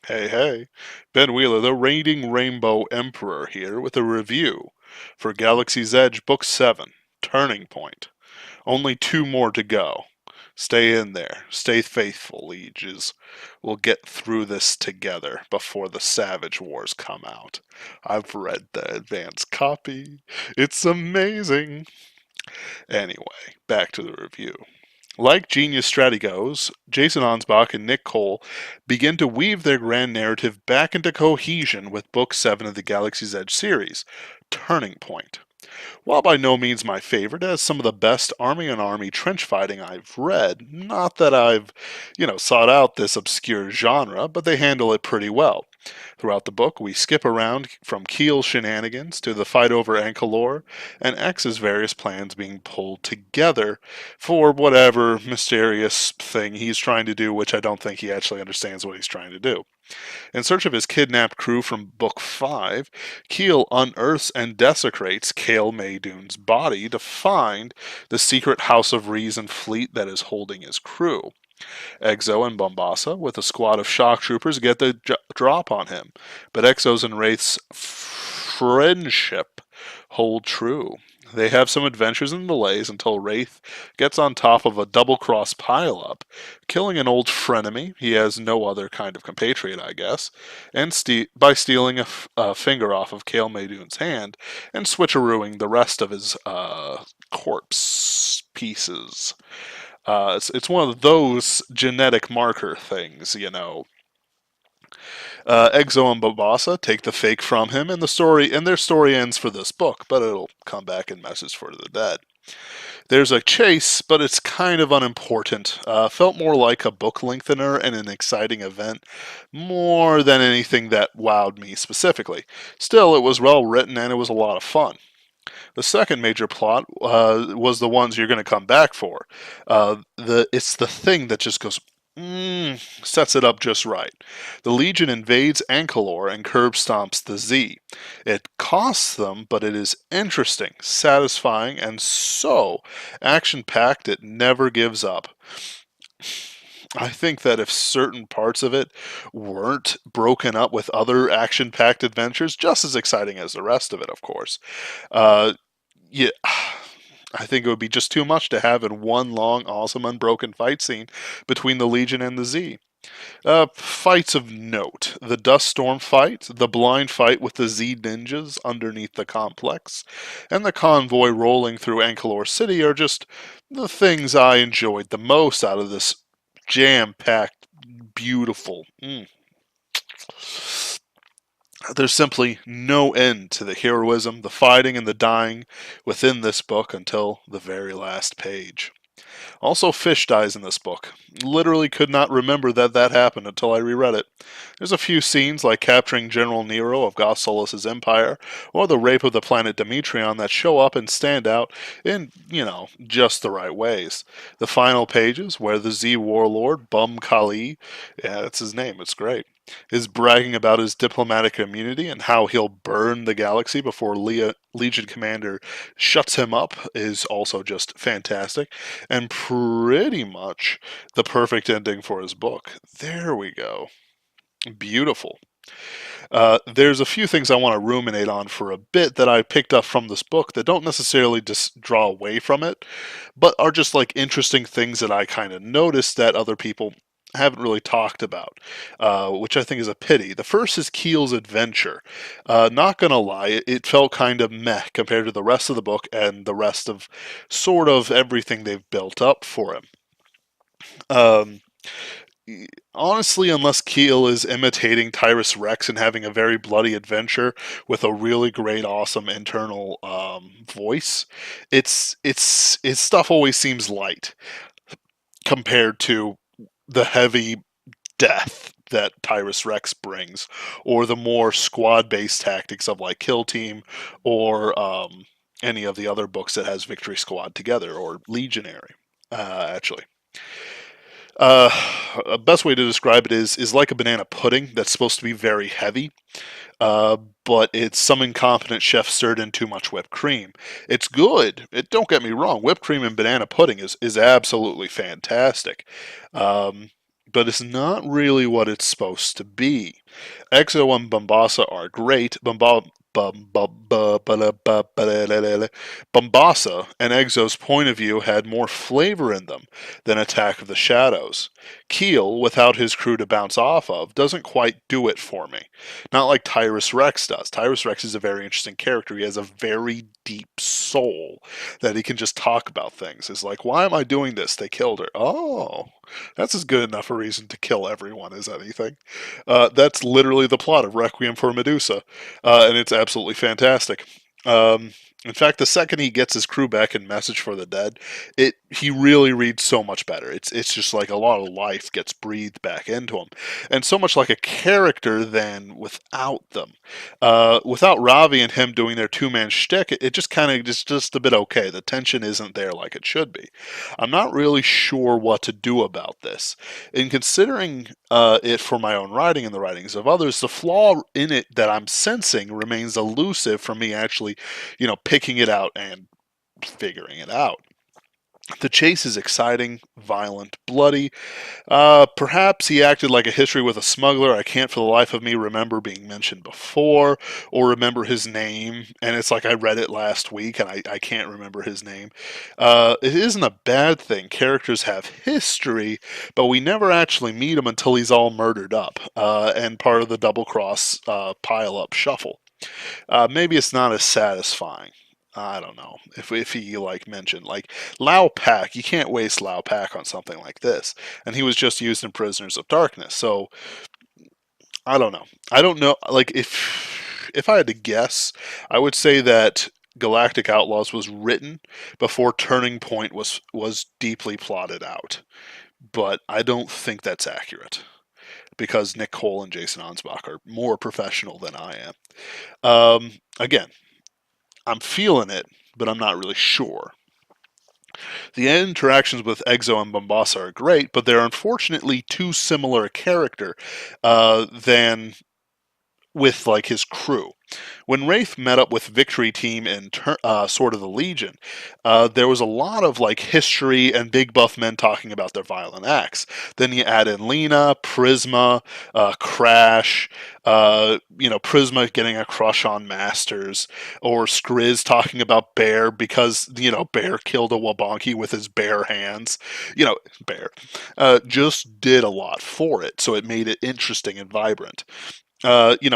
Hey, hey. Ben Wheeler, the Reigning Rainbow Emperor here with a review for Galaxy's Edge Book 7, Turning Point. Only two more to go. Stay in there. Stay faithful, lieges. We'll get through this together before the Savage Wars come out. I've read the advance copy. It's amazing. Anyway, back to the review. Like Genius Strategos, Jason Anspach and Nick Cole begin to weave their grand narrative back into cohesion with Book 7 of the Galaxy's Edge series, Turning Point. While by no means my favorite, it has some of the best army on army trench fighting I've read. Not that I've, sought out this obscure genre, but they handle it pretty well. Throughout the book, we skip around from Keel's shenanigans to the fight over Ankalor and X's various plans being pulled together for whatever mysterious thing he's trying to do, which I don't think he actually understands what he's trying to do. In search of his kidnapped crew from Book 5, Keel unearths and desecrates Kale Maydoon's body to find the secret House of Reason fleet that is holding his crew. Exo and Bombassa, with a squad of shock troopers, get the drop on him, but Exo's and Wraith's friendship hold true. They have some adventures and delays until Wraith gets on top of a double-cross pileup, killing an old frenemy, he has no other kind of compatriot, I guess, and by stealing a finger off of Kale Maydoon's hand and switcherooing the rest of his corpse pieces. It's one of those genetic marker things. Exo and Babasa take the fake from him, and their story ends for this book, but it'll come back in Message for the Dead. There's a chase, but it's kind of unimportant. Felt more like a book lengthener and an exciting event, more than anything that wowed me specifically. Still, it was well written and it was a lot of fun. The second major plot was the ones you're going to come back for. It's the thing that just goes sets it up just right. The Legion invades Ankalor and curb stomps the Z. It costs them, but it is interesting, satisfying, and so action packed it never gives up. I think that if certain parts of it weren't broken up with other action packed adventures, just as exciting as the rest of it, of course, uh, yeah, I think it would be just too much to have in one long, awesome, unbroken fight scene between the Legion and the Z. Fights of note. The Dust Storm fight, the blind fight with the Z ninjas underneath the complex, and the convoy rolling through Ankalor City are just the things I enjoyed the most out of this jam-packed, beautiful. There's simply no end to the heroism, the fighting, and the dying within this book until the very last page. Also, Fish dies in this book. Literally could not remember that happened until I reread it. There's a few scenes like capturing General Nero of Gostolus's empire, or the rape of the planet Demetrion that show up and stand out in, just the right ways. The final pages, where the Z warlord, Bum Kali, yeah, that's his name, it's great, is bragging about his diplomatic immunity and how he'll burn the galaxy before Legion Commander shuts him up is also just fantastic and pretty much the perfect ending for his book. There we go. Beautiful. There's a few things I want to ruminate on for a bit that I picked up from this book that don't necessarily just draw away from it, but are just like interesting things that I kind of noticed that other people haven't really talked about, which I think is a pity. The first is Keel's adventure. Not gonna lie, it felt kind of meh compared to the rest of the book and the rest of sort of everything they've built up for him. Um, Honestly, unless Keel is imitating Tyrus Rex and having a very bloody adventure with a really great, awesome internal voice, it's his stuff always seems light compared to the heavy death that Tyrus Rex brings, or the more squad-based tactics of like Kill Team, or any of the other books that has Victory Squad together, or Legionary, actually. Uh, a best way to describe it is like a banana pudding that's supposed to be very heavy, uh, but it's some incompetent chef stirred in too much whipped cream. It's good. Don't get me wrong. Whipped cream and banana pudding is absolutely fantastic. Um, but it's not really what it's supposed to be. Exo and Bombasa are great. Bombasa and Exo's point of view had more flavor in them than Attack of the Shadows. Keel, without his crew to bounce off of, doesn't quite do it for me. Not like Tyrus Rex does. Tyrus Rex is a very interesting character. He has a very deep soul that he can just talk about things. It's like, why am I doing this? They killed her. Oh, that's as good enough a reason to kill everyone as anything. That's literally the plot of Requiem for Medusa, and it's absolutely fantastic. Um, in fact, the second he gets his crew back in Message for the Dead, he really reads so much better. It's just like a lot of life gets breathed back into him, and so much like a character than without them. Without Ravi and him doing their two-man shtick, it just kind of just a bit okay. The tension isn't there like it should be. I'm not really sure what to do about this. In considering it for my own writing and the writings of others, the flaw in it that I'm sensing remains elusive for me actually, picking it out and figuring it out. The chase is exciting, violent, bloody. Perhaps he acted like a history with a smuggler. I can't for the life of me remember being mentioned before or remember his name. And it's like I read it last week and I can't remember his name. It isn't a bad thing. Characters have history, but we never actually meet him until he's all murdered up and part of the double cross pile up shuffle. Maybe it's not as satisfying. I don't know if he like mentioned like Lao Pak. You can't waste Lao Pak on something like this, and he was just used in Prisoners of Darkness. So I don't know. I don't know. Like if I had to guess, I would say that Galactic Outlaws was written before Turning Point was deeply plotted out, but I don't think that's accurate because Nick Cole and Jason Anspach are more professional than I am. Again, I'm feeling it, but I'm not really sure. The interactions with Exo and Bombasa are great, but they're unfortunately too similar a character than with like his crew. When Wraith met up with Victory Team in Sword of the Legion, there was a lot of like history and big buff men talking about their violent acts. Then you add in Lena, Prisma, Crash, Prisma getting a crush on Masters, or Skriz talking about Bear because Bear killed a Wabonki with his bare hands. Bear just did a lot for it, so it made it interesting and vibrant.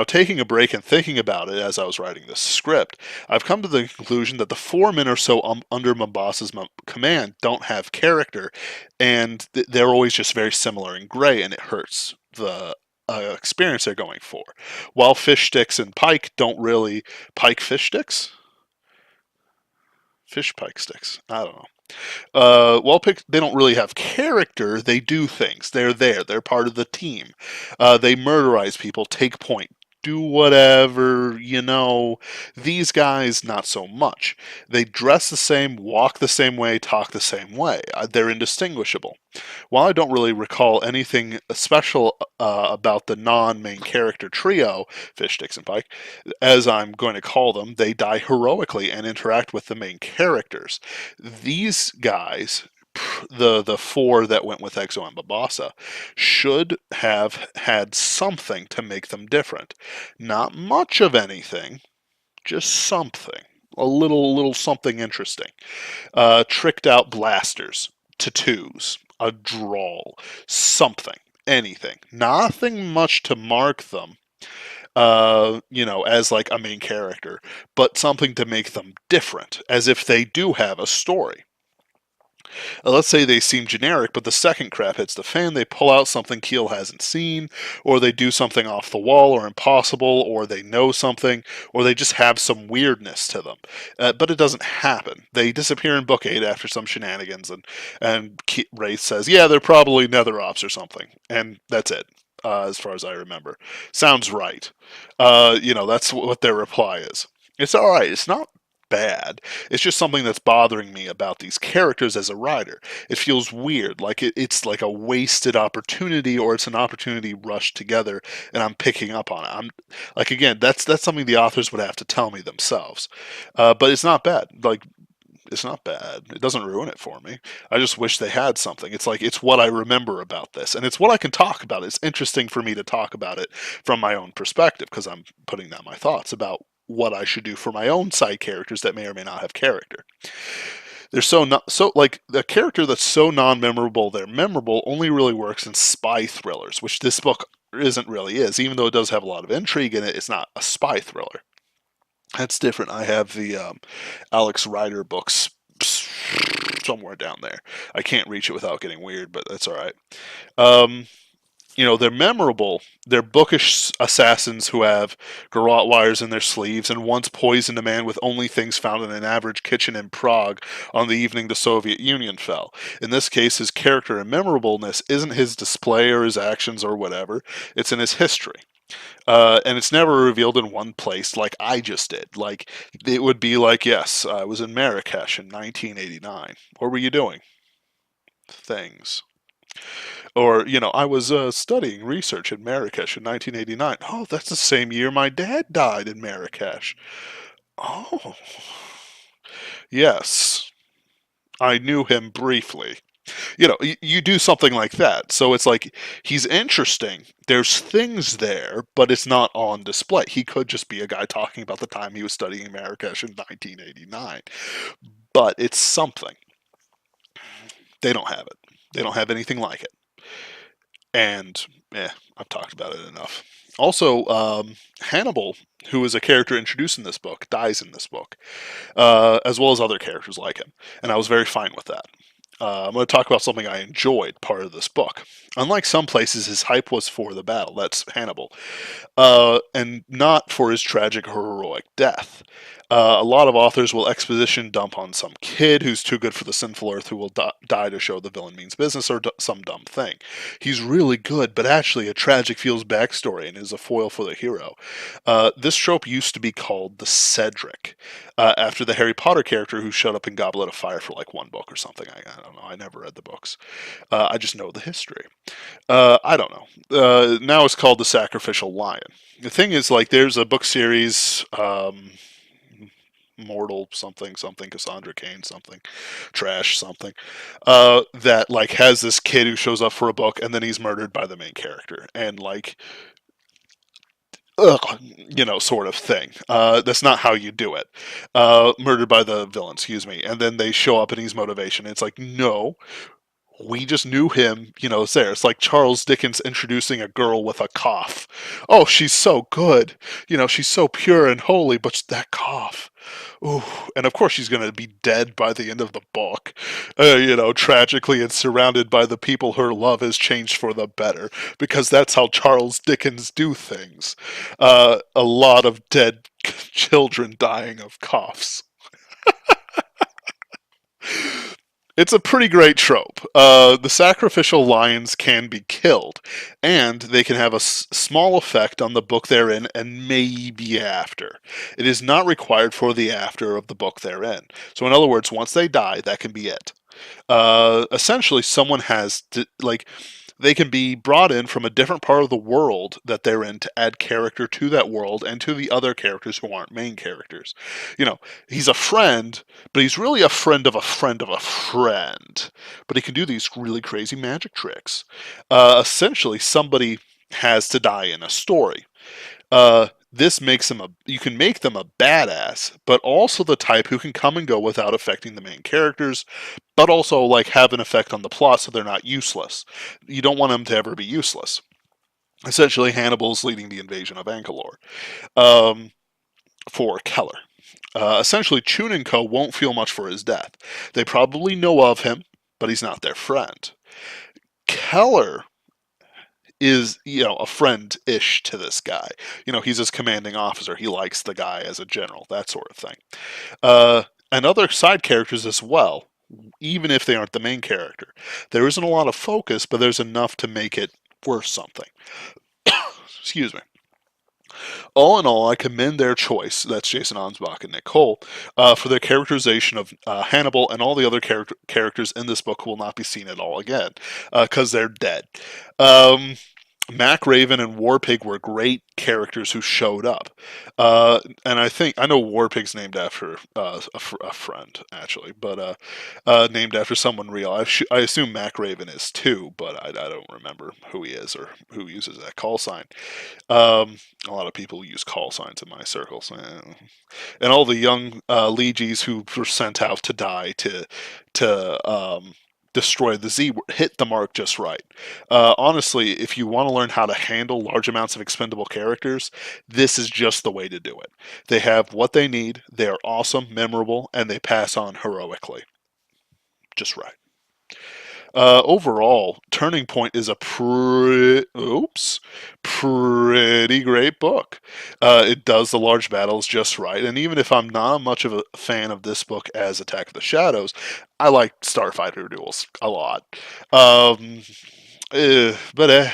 Taking a break and thinking about it as I was writing this script, I've come to the conclusion that the 4 men or so under Mombasa's command don't have character, and they're always just very similar and gray, and it hurts the experience they're going for. While Fish Sticks and Pike don't really Pike Fish Sticks, Fish Pike Sticks. I don't know. They don't really have character. They do things. They're there. They're part of the team. They murderize people, take point, do whatever, These guys, not so much. They dress the same, walk the same way, talk the same way. They're indistinguishable. While I don't really recall anything special about the non-main character trio, Fish, Sticks, and Pike, as I'm going to call them, they die heroically and interact with the main characters. These guys, the 4 that went with Exo and Babasa, should have had something to make them different. Not much of anything, just something. A little something interesting. Tricked out blasters, tattoos, a drawl, something, anything. Nothing much to mark them, as like a main character, but something to make them different, as if they do have a story. Let's say they seem generic, but the second crap hits the fan, they pull out something Keel hasn't seen, or they do something off the wall or impossible, or they know something, or they just have some weirdness to them. But it doesn't happen. They disappear in book 8 after some shenanigans, and Wraith says, yeah, they're probably nether ops or something. And that's it. As far as I remember. Sounds right. That's what their reply is. It's alright. It's not bad. It's just something that's bothering me about these characters as a writer. It feels weird, like it's like a wasted opportunity, or it's an opportunity rushed together, and I'm picking up on it. I'm like, again, that's something the authors would have to tell me themselves. But it's not bad. Like, It's not bad. It doesn't ruin it for me. I just wish they had something. It's like it's what I remember about this, and it's what I can talk about. It's interesting for me to talk about it from my own perspective because I'm putting down my thoughts about what I should do for my own side characters that may or may not have character. They're so not so like the character that's so non-memorable. They're memorable only really works in spy thrillers, which this book isn't really is. Even though it does have a lot of intrigue in it, it's not a spy thriller. That's different. I have the Alex Rider books somewhere down there. I can't reach it without getting weird, but that's all right. Um, they're memorable. They're bookish assassins who have garrote wires in their sleeves and once poisoned a man with only things found in an average kitchen in Prague on the evening the Soviet Union fell. In this case, his character and memorableness isn't his display or his actions or whatever, it's in his history. And it's never revealed in one place like I just did. Like, it would be like, yes, I was in Marrakesh in 1989. What were you doing? Things. Or, I was studying research in Marrakesh in 1989. Oh, that's the same year my dad died in Marrakesh. Oh, yes. I knew him briefly. You do something like that. So it's like he's interesting. There's things there, but it's not on display. He could just be a guy talking about the time he was studying Marrakesh in 1989. But it's something. They don't have it. They don't have anything like it. And I've talked about it enough. Also, Hannibal, who is a character introduced in this book, dies in this book, as well as other characters like him, and I was very fine with that. I'm going to talk about something I enjoyed part of this book. Unlike some places, his hype was for the battle. That's Hannibal, and not for his tragic or heroic death. A lot of authors will exposition dump on some kid who's too good for the sinful earth who will die to show the villain means business or some dumb thing. He's really good, but actually a tragic feels backstory and is a foil for the hero. This trope used to be called the Cedric, after the Harry Potter character who showed up in Goblet of Fire for like one book or something. I don't know. I never read the books. I just know the history. I don't know. Now it's called the Sacrificial Lion. The thing is, like, there's a book series, Mortal something something, Cassandra Cain something, trash something, that like has this kid who shows up for a book and then he's murdered by the main character and like, ugh, sort of thing. That's not how you do it. Murdered by the villain, excuse me, and then they show up and he's motivation. It's like, no, we just knew him, it's there. It's like Charles Dickens introducing a girl with a cough. Oh, she's so good. She's so pure and holy, but that cough. Ooh. And of course she's going to be dead by the end of the book, tragically and surrounded by the people her love has changed for the better, because that's how Charles Dickens do things. A lot of dead children dying of coughs. It's a pretty great trope. The sacrificial lions can be killed, and they can have a small effect on the book they're in and maybe after. It is not required for the after of the book they're in. So, in other words, once they die, that can be it. Essentially, someone has to, like, they can be brought in from a different part of the world that they're in to add character to that world and to the other characters who aren't main characters. He's a friend, but he's really a friend of a friend of a friend. But he can do these really crazy magic tricks. Essentially, somebody has to die in a story. This makes them you can make them a badass, but also the type who can come and go without affecting the main characters, but also like have an effect on the plot so they're not useless. You don't want them to ever be useless. Essentially, Hannibal's leading the invasion of Ankalor, um, for Keller. Essentially, Chun and Co. won't feel much for his death. They probably know of him, but he's not their friend. Keller is, a friend-ish to this guy. He's his commanding officer. He likes the guy as a general, that sort of thing. And other side characters as well, even if they aren't the main character. There isn't a lot of focus, but there's enough to make it worth something. Excuse me. All in all, I commend their choice, that's Jason Anspach and Nick Cole, for their characterization of Hannibal and all the other characters in this book who will not be seen at all again, because they're dead. Mac Raven and Warpig were great characters who showed up, and I know Warpig's named after a friend actually, but named after someone real. I assume Mac Raven is too, but I don't remember who he is or who uses that call sign. A lot of people use call signs in my circles, and all the young Legies who were sent out to die to destroy the Z hit the mark just right. Honestly, if you want to learn how to handle large amounts of expendable characters, this is just the way to do it. They have what they need, they are awesome, memorable, and they pass on heroically. Just right. Overall, Turning Point is a pretty great book. It does the large battles just right, and even if I'm not much of a fan of this book as Attack of the Shadows, I like Starfighter duels a lot. Um, but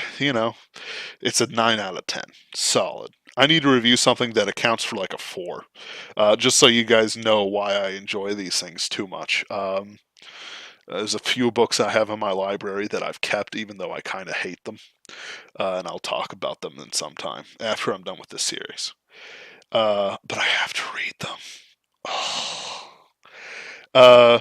it's a 9 out of 10, solid. I need to review something that accounts for like a 4, just so you guys know why I enjoy these things too much. There's a few books I have in my library that I've kept, even though I kind of hate them, and I'll talk about them then sometime after I'm done with this series. But I have to read them. uh,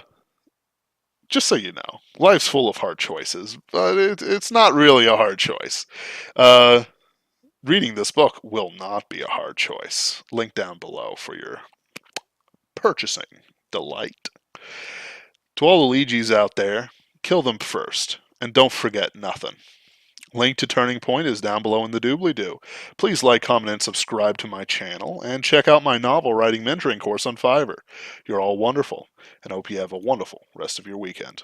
just so you know, life's full of hard choices, but it's not really a hard choice. Uh, Reading this book will not be a hard choice. Link down below for your purchasing delight. To all the Legis out there, kill them first, and don't forget nothing. Link to Turning Point is down below in the doobly-doo. Please like, comment, and subscribe to my channel, and check out my novel writing mentoring course on Fiverr. You're all wonderful, and hope you have a wonderful rest of your weekend.